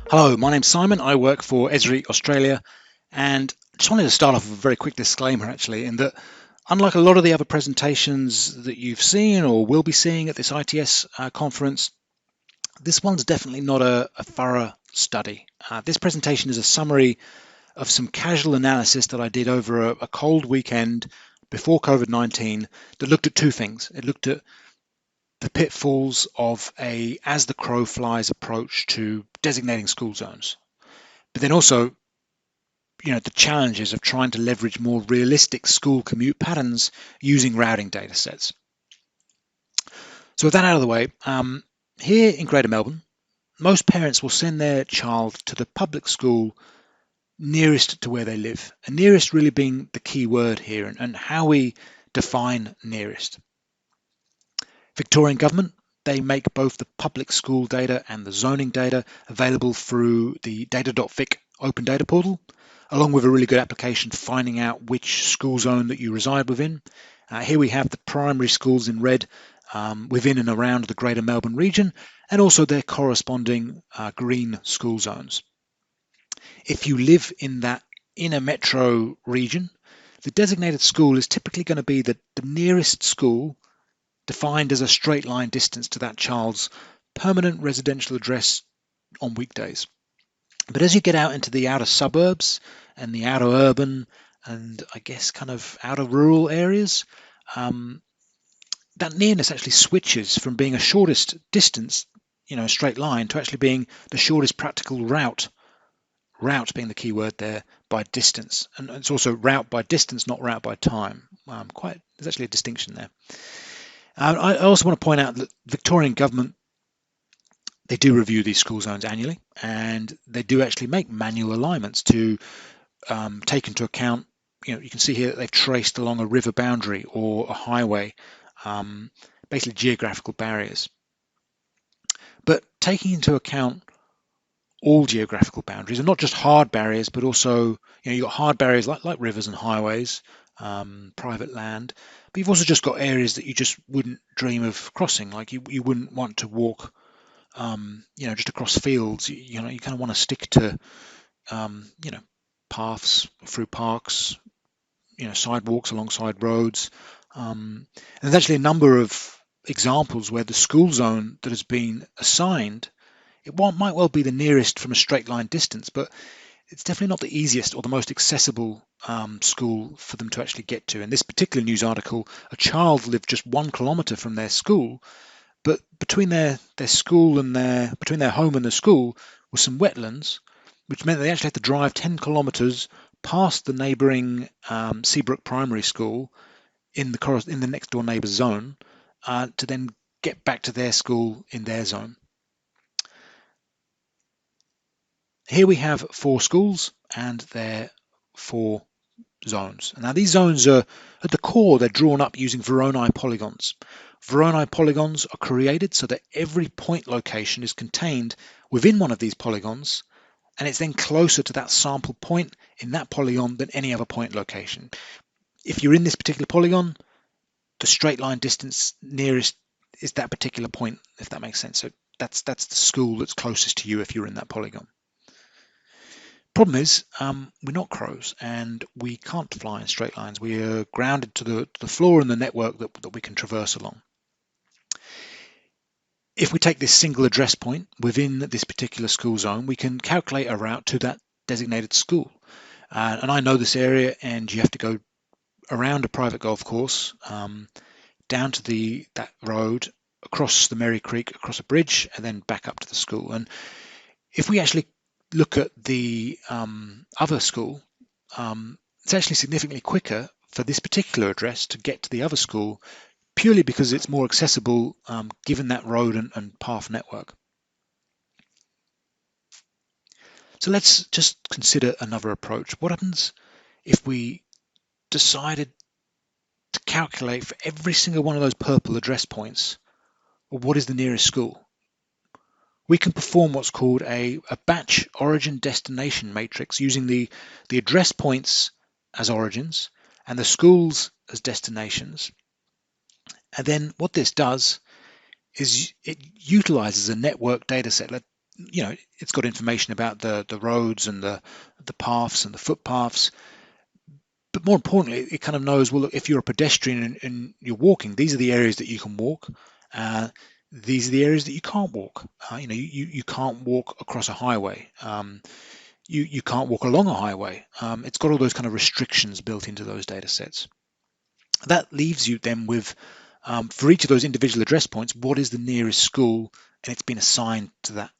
Hello, my name's Simon. I work for Esri Australia, and I just wanted to start off with a very quick disclaimer actually, in that unlike a lot of the other presentations that you've seen or will be seeing at this ITS conference, this one's definitely not a thorough study. This presentation is a summary of some casual analysis that I did over a cold weekend before COVID-19 that looked at two things. It looked at the pitfalls of a as the crow flies approach to designating school zones, but then also the challenges of trying to leverage more realistic school commute patterns using routing data sets. So with that out of the way, here in Greater Melbourne, most parents will send their child to the public school nearest to where they live, and nearest really being the key word here, and how we define nearest. Victorian government, they make both the public school data and the zoning data available through the data.vic open data portal, along with a really good application for finding out which school zone that you reside within. Here we have the primary schools in red within and around the Greater Melbourne region, and also their corresponding green school zones. If you live in that inner metro region, the designated school is typically going to be the nearest school defined as a straight line distance to that child's permanent residential address on weekdays. But as you get out into the outer suburbs and the outer urban and I guess kind of outer rural areas, that nearness actually switches from being a shortest distance, a straight line, to actually being the shortest practical route being the key word there, by distance. And it's also route by distance, not route by time. There's actually a distinction there. I also want to point out that Victorian government, they do review these school zones annually, and they do actually make manual alignments to take into account, you can see here that they've traced along a river boundary or a highway, basically geographical barriers. But taking into account all geographical boundaries, and not just hard barriers, but also, you've got hard barriers like rivers and highways, private land, but you've also just got areas that you just wouldn't dream of crossing. Like you wouldn't want to walk, just across fields. You kind of want to stick to, paths through parks, sidewalks alongside roads. And there's actually a number of examples where the school zone that has been assigned, might well be the nearest from a straight line distance, but it's definitely not the easiest or the most accessible school for them to actually get to. In this particular news article, a child lived just 1 kilometre from their school, but between their school and between their home and the school was some wetlands, which meant they actually had to drive 10 kilometres past the neighbouring Seabrook Primary School in the next door neighbour's zone to then get back to their school in their zone. Here we have 4 schools and their 4 zones. Now these zones are, at the core, they're drawn up using Voronoi polygons. Voronoi polygons are created so that every point location is contained within one of these polygons, and it's then closer to that sample point in that polygon than any other point location. If you're in this particular polygon, the straight line distance nearest is that particular point, if that makes sense. So that's the school that's closest to you if you're in that polygon. Problem is, we're not crows and we can't fly in straight lines. We are grounded to the floor in the network that we can traverse along. If we take this single address point within this particular school zone, we can calculate a route to that designated school. And I know this area, and you have to go around a private golf course, down to that road, across the Merry Creek, across a bridge, and then back up to the school. And if we actually look at the other school, it's actually significantly quicker for this particular address to get to the other school, purely because it's more accessible given that road and path network. So let's just consider another approach. What happens if we decided to calculate for every single one of those purple address points, or what is the nearest school? We can perform what's called a batch origin destination matrix using the address points as origins and the schools as destinations. And then what this does is it utilizes a network data set. it's got information about the roads and the paths and the footpaths. But more importantly, it kind of knows, well, look, if you're a pedestrian and you're walking, these are the areas that you can walk. Uh, these are the areas that you can't walk. You can't walk across a highway. You can't walk along a highway. It's got all those kind of restrictions built into those data sets. That leaves you then with, for each of those individual address points, what is the nearest school, and it's been assigned to that.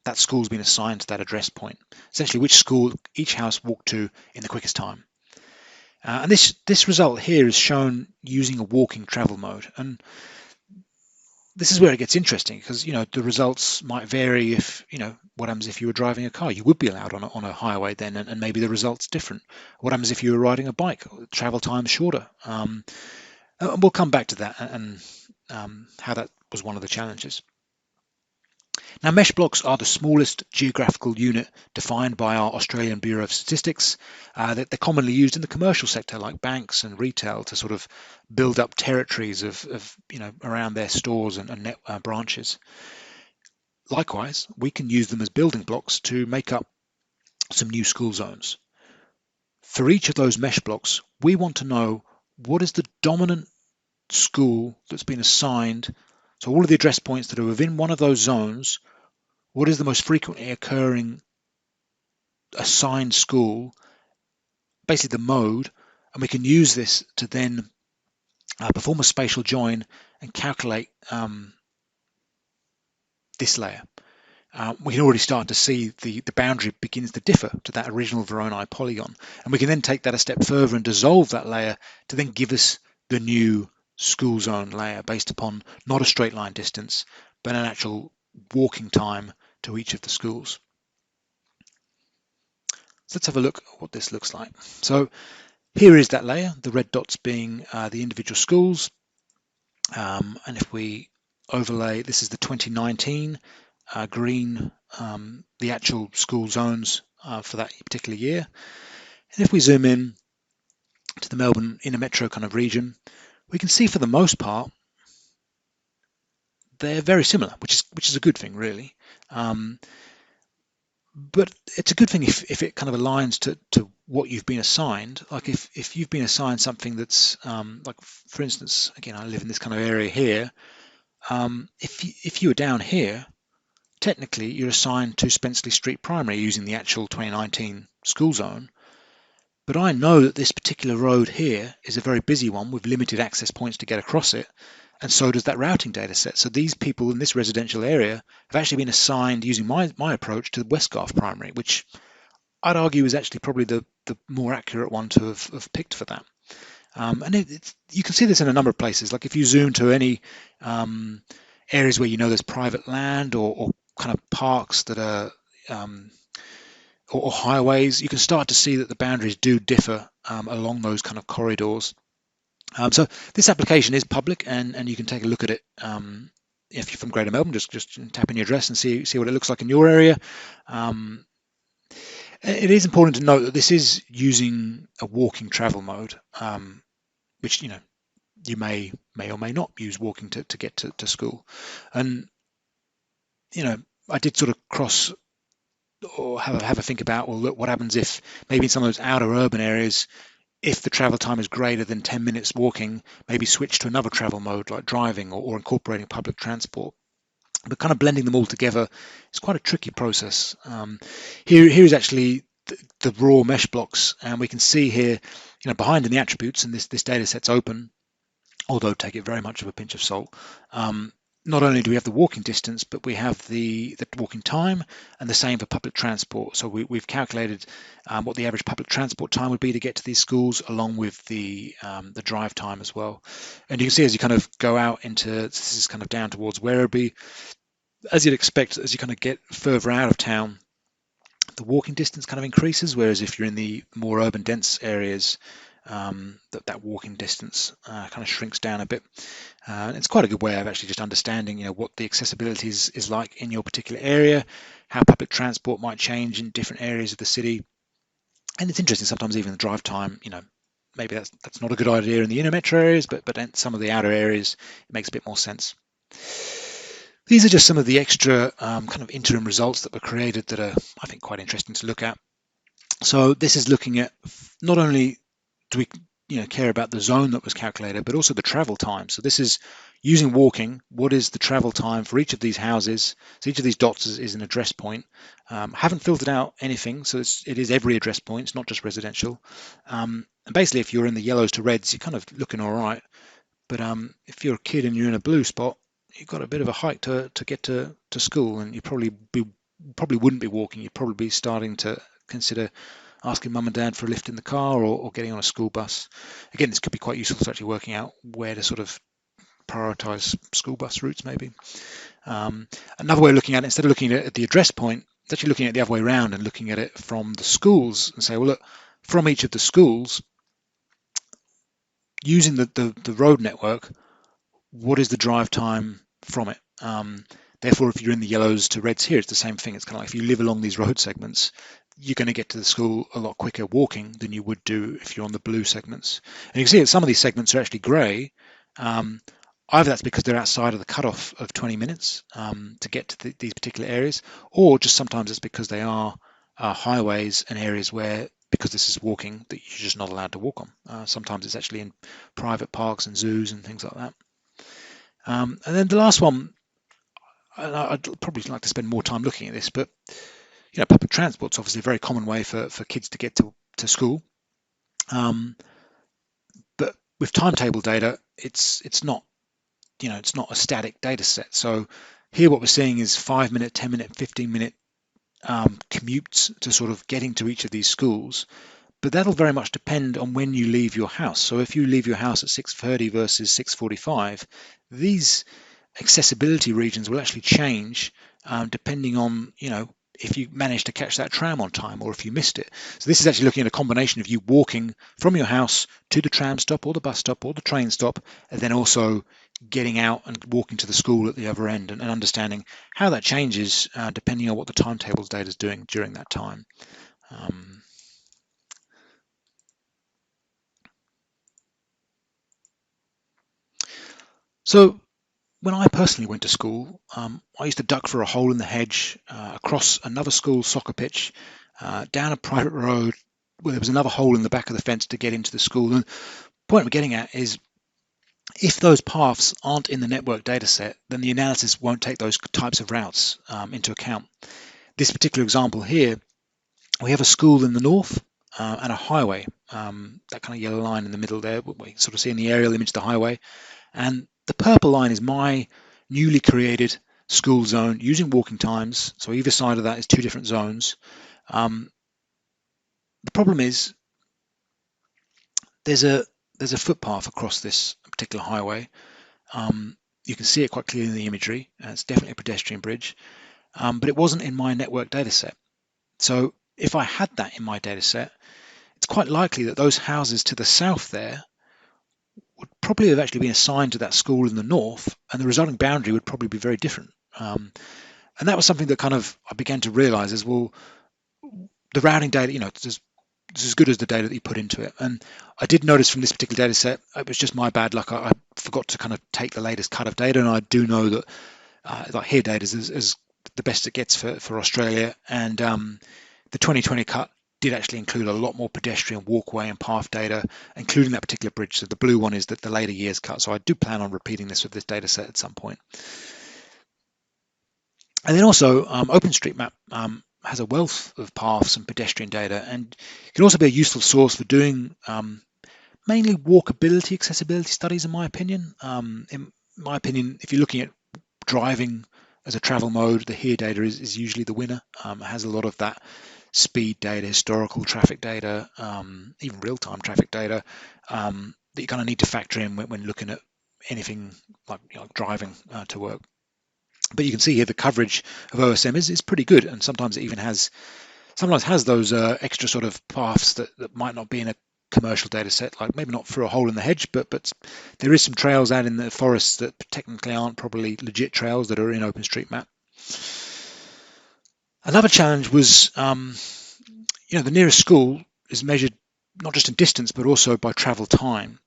That school's been assigned to that address point. Essentially, which school each house walked to in the quickest time. And this result here is shown using a walking travel mode. And this is where it gets interesting, because the results might vary. If what happens if you were driving a car, you would be allowed on a highway then, and maybe the results different. What happens if you were riding a bike? Travel time shorter. And we'll come back to that, and how that was one of the challenges. Now, mesh blocks are the smallest geographical unit defined by our Australian Bureau of Statistics. They're commonly used in the commercial sector, like banks and retail, to sort of build up territories of around their stores and net branches. Likewise, we can use them as building blocks to make up some new school zones. For each of those mesh blocks, we want to know what is the dominant school that's been assigned. So all of the address points that are within one of those zones, what is the most frequently occurring assigned school, basically the mode, and we can use this to then perform a spatial join and calculate this layer. We can already start to see the boundary begins to differ to that original Voronoi polygon, and we can then take that a step further and dissolve that layer to then give us the new school zone layer based upon not a straight line distance, but an actual walking time to each of the schools. So let's have a look at what this looks like. So here is that layer, the red dots being the individual schools. And if we overlay, this is the 2019 green, the actual school zones for that particular year. And if we zoom in to the Melbourne inner metro kind of region, we can see for the most part they're very similar, which is a good thing, really. But it's a good thing if it kind of aligns to what you've been assigned. Like if you've been assigned something that's like, for instance, again, I live in this kind of area here. If you were down here, technically you're assigned to Spenceley Street Primary using the actual 2019 school zone. But I know that this particular road here is a very busy one with limited access points to get across it, and so does that routing data set. So these people in this residential area have actually been assigned, using my approach, to Westgarth Primary, which I'd argue is actually probably the more accurate one to have picked for that. And you can see this in a number of places. Like if you zoom to any areas where there's private land or kind of parks that are or highways, you can start to see that the boundaries do differ along those kind of corridors. So this application is public, and you can take a look at it if you're from Greater Melbourne. Just tap in your address and see what it looks like in your area. It is important to note that this is using a walking travel mode, which you may or may not use walking to get to school. And I did sort of cross or have a think about, well, look, what happens if maybe in some of those outer urban areas, if the travel time is greater than 10 minutes walking, maybe switch to another travel mode like driving or incorporating public transport. But kind of blending them all together is quite a tricky process. Here is actually the raw mesh blocks, and we can see here, behind in the attributes, and this data set's open, although take it very much of a pinch of salt. Not only do we have the walking distance, but we have the walking time, and the same for public transport. So we've calculated what the average public transport time would be to get to these schools, along with the drive time as well. And you can see as you kind of go out into, this is kind of down towards Werribee, as you'd expect, as you kind of get further out of town, the walking distance kind of increases, whereas if you're in the more urban dense areas, that walking distance kind of shrinks down a bit. It's quite a good way of actually just understanding, what the accessibility is like in your particular area, how public transport might change in different areas of the city. And it's interesting, sometimes even the drive time, maybe that's not a good idea in the inner metro areas, but in some of the outer areas, it makes a bit more sense. These are just some of the extra kind of interim results that were created that are, I think, quite interesting to look at. So this is looking at not only do we care about the zone that was calculated, but also the travel time. So this is using walking. What is the travel time for each of these houses? So each of these dots is an address point. Haven't filtered out anything, so it is every address point. It's not just residential. And basically, if you're in the yellows to reds, you're kind of looking all right. But if you're a kid and you're in a blue spot, you've got a bit of a hike to get to school, and you probably wouldn't be walking. You'd probably be starting to consider asking mum and dad for a lift in the car, or getting on a school bus. Again, this could be quite useful to actually working out where to sort of prioritize school bus routes maybe. Another way of looking at it, instead of looking at the address point, it's actually looking at the other way around and looking at it from the schools and say, well, look, from each of the schools, using the road network, what is the drive time from it? Therefore, if you're in the yellows to reds here, it's the same thing. It's kind of like if you live along these road segments, you're going to get to the school a lot quicker walking than you would do if you're on the blue segments. And you can see that some of these segments are actually grey. Either that's because they're outside of the cutoff of 20 minutes to get to these particular areas, or just sometimes it's because they are highways and areas where, because this is walking, that you're just not allowed to walk on. Sometimes it's actually in private parks and zoos and things like that. And then the last one, I'd probably like to spend more time looking at this, but public transport's obviously a very common way for kids to get to school. But with timetable data, it's not a static data set. So here what we're seeing is 5-minute, 10-minute, 15-minute commutes to sort of getting to each of these schools. But that'll very much depend on when you leave your house. So if you leave your house at 6:30 versus 6:45, these accessibility regions will actually change depending on, if you managed to catch that tram on time or if you missed it. So this is actually looking at a combination of you walking from your house to the tram stop or the bus stop or the train stop, and then also getting out and walking to the school at the other end, and understanding how that changes depending on what the timetables data is doing during that time. So when I personally went to school, I used to duck for a hole in the hedge, across another school's soccer pitch, down a private road where there was another hole in the back of the fence to get into the school. And the point we're getting at is, if those paths aren't in the network data set, then the analysis won't take those types of routes into account. This particular example here, we have a school in the north and a highway, that kind of yellow line in the middle there, we sort of see in the aerial image the highway. And the purple line is my newly created school zone using walking times. So either side of that is two different zones. The problem is there's a footpath across this particular highway. You can see it quite clearly in the imagery. It's definitely a pedestrian bridge, but it wasn't in my network data set. So if I had that in my data set, it's quite likely that those houses to the south there would probably have actually been assigned to that school in the north, and the resulting boundary would probably be very different. And that was something that kind of I began to realize is, well, the routing data, it's as good as the data that you put into it. And I did notice from this particular data set, it was just my bad luck. I forgot to kind of take the latest cut of data, and I do know that like here data is the best it gets for Australia, and the 2020 cut did actually include a lot more pedestrian walkway and path data, including that particular bridge. So the blue one is the later years cut. So I do plan on repeating this with this data set at some point. And then also OpenStreetMap has a wealth of paths and pedestrian data, and it can also be a useful source for doing mainly walkability, accessibility studies, in my opinion. In my opinion, if you're looking at driving as a travel mode, the here data is usually the winner. It has a lot of that speed data, historical traffic data, even real-time traffic data that you kind of need to factor in when looking at anything like driving to work. But you can see here the coverage of OSM is pretty good, and sometimes it even has those extra sort of paths that might not be in a commercial data set, like maybe not through a hole in the hedge, but there is some trails out in the forests that technically aren't probably legit trails that are in OpenStreetMap. Another challenge was, the nearest school is measured not just in distance, but also by travel time.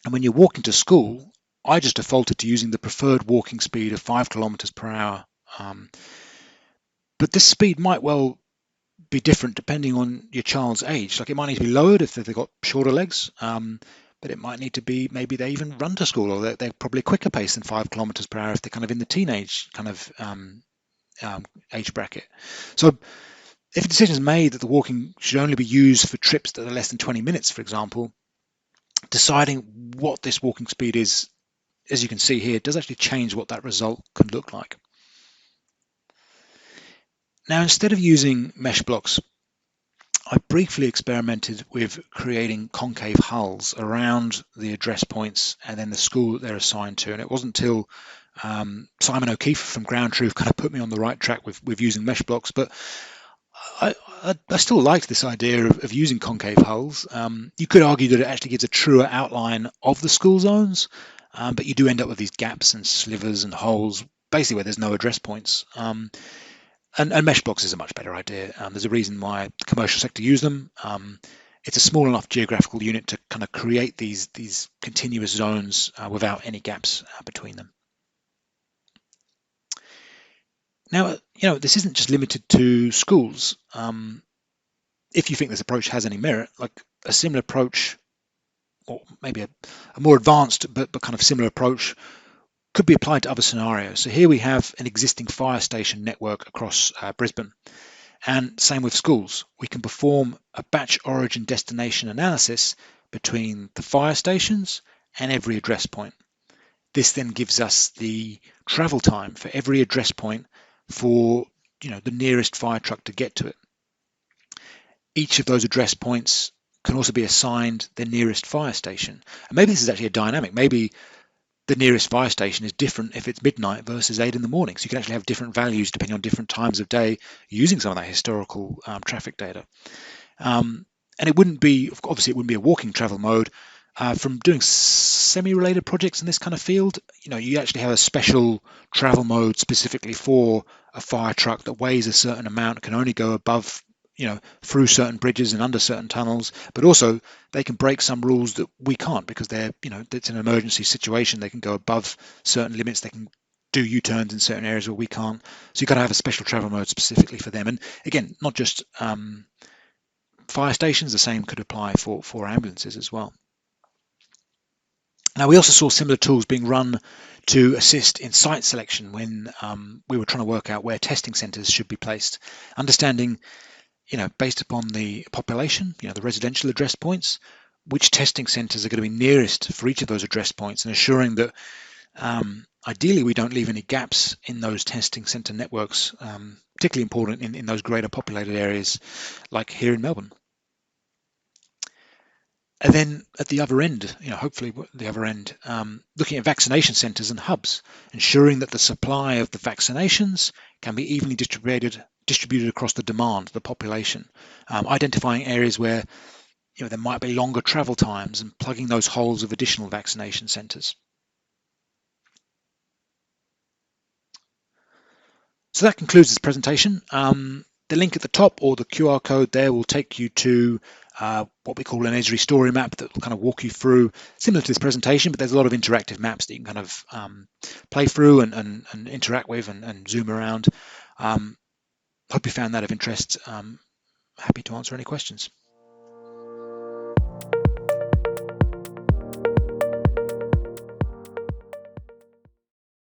And when you're walking to school, I just defaulted to using the preferred walking speed of 5 kilometers per hour. But this speed might well be different depending on your child's age. Like it might need to be lowered if they've got shorter legs, but it might need to be maybe they even run to school, or they're probably a quicker pace than 5 kilometers per hour if they're kind of in the teenage kind of age bracket. So if a decision is made that the walking should only be used for trips that are less than 20 minutes, for example, deciding what this walking speed is, as you can see here, does actually change what that result could look like. Now, instead of using mesh blocks, I briefly experimented with creating concave hulls around the address points and then the school that they're assigned to. And it wasn't until Simon O'Keefe from Ground Truth kind of put me on the right track with using mesh blocks. But I still liked this idea of using concave hulls. You could argue that it actually gives a truer outline of the school zones, but you do end up with these gaps and slivers and holes, basically where there's no address points. And mesh blocks is a much better idea. There's a reason why the commercial sector use them. It's a small enough geographical unit to kind of create these continuous zones without any gaps between them. Now, this isn't just limited to schools. If you think this approach has any merit, like a similar approach, or maybe a more advanced but kind of similar approach, could be applied to other scenarios. So here we have an existing fire station network across Brisbane, and same with schools. We can perform a batch origin destination analysis between the fire stations and every address point. This then gives us the travel time for every address point for the nearest fire truck to get to it. Each of those address points can also be assigned the nearest fire station. And maybe this is actually a dynamic. Maybe the nearest fire station is different if it's midnight versus 8 in the morning. So you can actually have different values depending on different times of day using some of that historical traffic data. And it wouldn't be a walking travel mode. From doing semi-related projects in this kind of field, you actually have a special travel mode specifically for a fire truck that weighs a certain amount, can only go above, through certain bridges and under certain tunnels, but also they can break some rules that we can't because it's an emergency situation. They can go above certain limits. They can do U-turns in certain areas where we can't. So you've got to have a special travel mode specifically for them. And again, not just fire stations, the same could apply for ambulances as well. Now, we also saw similar tools being run to assist in site selection when we were trying to work out where testing centres should be placed. Understanding, based upon the population, the residential address points, which testing centres are going to be nearest for each of those address points, and assuring that ideally we don't leave any gaps in those testing centre networks, particularly important in those greater populated areas like here in Melbourne. And then at the other end, hopefully the other end, looking at vaccination centres and hubs, ensuring that the supply of the vaccinations can be evenly distributed across the demand, the population, identifying areas where there might be longer travel times and plugging those holes of additional vaccination centres. So that concludes this presentation. The link at the top or the QR code there will take you to what we call an Esri story map that will kind of walk you through, similar to this presentation, but there's a lot of interactive maps that you can kind of play through and interact with and zoom around. Hope you found that of interest. Happy to answer any questions.